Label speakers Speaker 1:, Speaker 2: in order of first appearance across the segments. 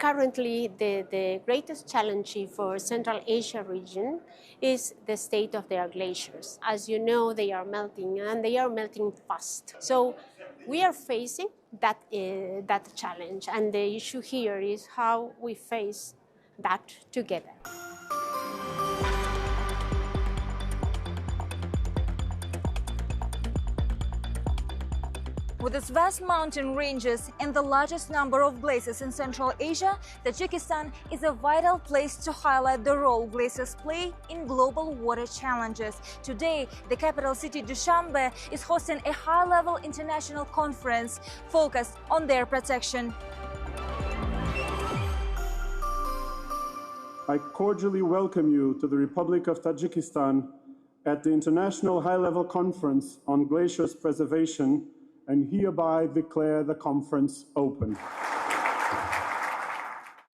Speaker 1: Currently, the greatest challenge for Central Asia region is the state of their glaciers. As you know, they are melting, and they are melting fast. So we are facing that challenge, and the issue here is how we face that together.
Speaker 2: With its vast mountain ranges and the largest number of glaciers in Central Asia, Tajikistan is a vital place to highlight the role glaciers play in global water challenges. Today, the capital city Dushanbe is hosting a high-level international conference focused on their protection.
Speaker 3: I cordially welcome you to the Republic of Tajikistan at the International High-Level Conference on Glaciers Preservation, and hereby declare the conference open.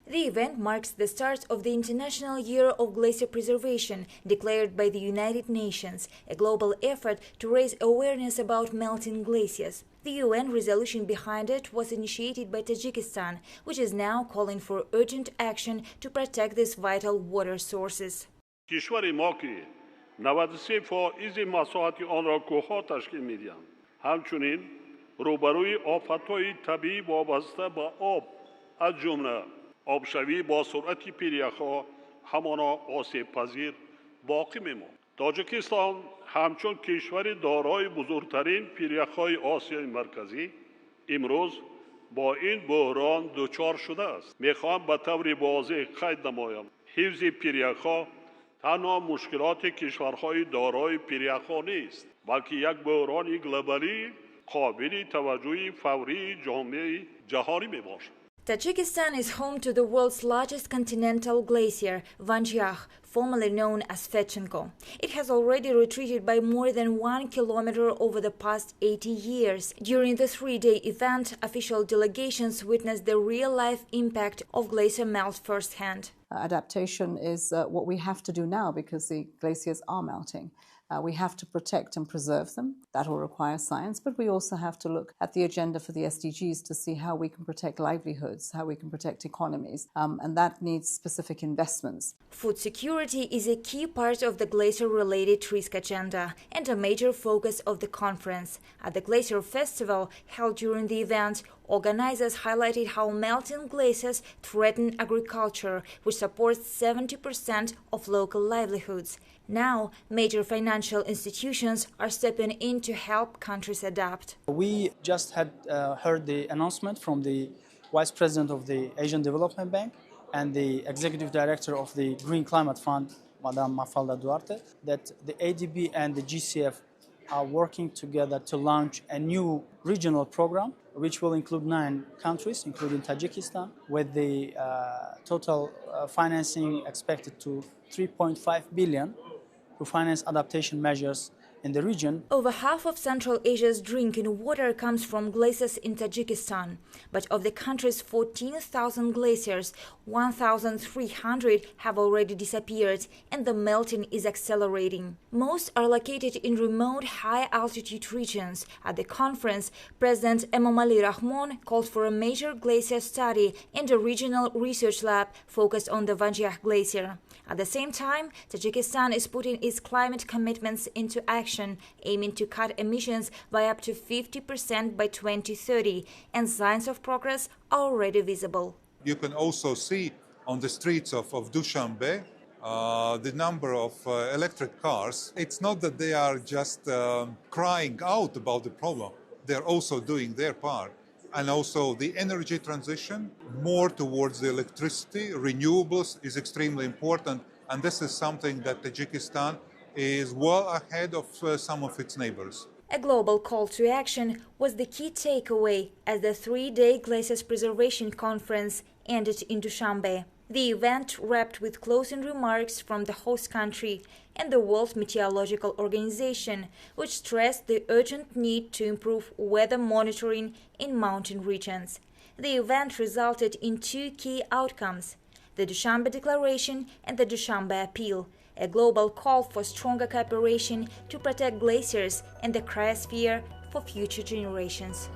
Speaker 2: The event marks the start of the International Year of Glacier Preservation, declared by the United Nations, a global effort to raise awareness about melting glaciers. The UN resolution behind it was initiated by Tajikistan, which is now calling for urgent action to protect these vital water sources.
Speaker 4: کشور ما که 93% مساحت آن را کوه‌ها تشکیل می‌دهند. همچنین روبروی آفت‌های طبیعی وابسته به آب از جمله آبشوی با سرعت پیریخ‌ها همانا آسیب پذیر باقی می‌ماند. تاجیکستان همچون کشور دارای بزرگترین پیریخ‌های آسیای مرکزی امروز با این بحران دچار شده است. می‌خواهم به طور واضح قید نمایم حفظ پیریخ‌ها تنها مشکلات کشورهای دارای پیریخ‌ها نیست، بلکه یک بحران گلوبالی قابل توجه فوری جامعه جهانی میباشد.
Speaker 2: Tajikistan is home to the world's largest continental glacier, Vanjiakh, formerly known as Fetchenko. It has already retreated by more than 1 kilometer over the past 80 years. During the 3-day event, official delegations witnessed the real-life impact of glacier melt firsthand.
Speaker 5: Adaptation is what we have to do now because the glaciers are melting. We have to protect and preserve them. That will require science, but we also have to look at the agenda for the SDGs to see how we can protect livelihoods, how we can protect economies, and that needs specific investments.
Speaker 2: Food security is a key part of the glacier-related risk agenda and a major focus of the conference. At the Glacier Festival held during the event, organizers highlighted how melting glaciers threaten agriculture, which supports 70% of local livelihoods. Now, major financial institutions are stepping in to help countries adapt.
Speaker 6: We just had heard the announcement from the Vice President of the Asian Development Bank and the Executive Director of the Green Climate Fund, Madame Mafalda Duarte, that the ADB and the GCF are working together to launch a new regional program which will include 9 countries, including Tajikistan, with the total financing expected to 3.5 billion to finance adaptation measures in the region.
Speaker 2: Over half of Central Asia's drinking water comes from glaciers in Tajikistan. But of the country's 14,000 glaciers, 1,300 have already disappeared, and the melting is accelerating. Most are located in remote, high-altitude regions. At the conference, President Emomali Rahmon called for a major glacier study and a regional research lab focused on the Vanjiakh Glacier. At the same time, Tajikistan is putting its climate commitments into action, aiming to cut emissions by up to 50% by 2030, and signs of progress are already visible.
Speaker 7: You can also see on the streets of دوشنبه the number of electric cars. It's not that they are just crying out about the problem. They're also doing their part. And also the energy transition, more towards the electricity, renewables is extremely important. And this is something that Tajikistan is well ahead of some of its neighbors.
Speaker 2: A global call to action was the key takeaway as the 3-day Glaciers Preservation Conference ended in Dushanbe. The event wrapped with closing remarks from the host country and the World Meteorological Organization, which stressed the urgent need to improve weather monitoring in mountain regions. The event resulted in 2 key outcomes: the Dushanbe Declaration and the Dushanbe Appeal, a global call for stronger cooperation to protect glaciers and the cryosphere for future generations.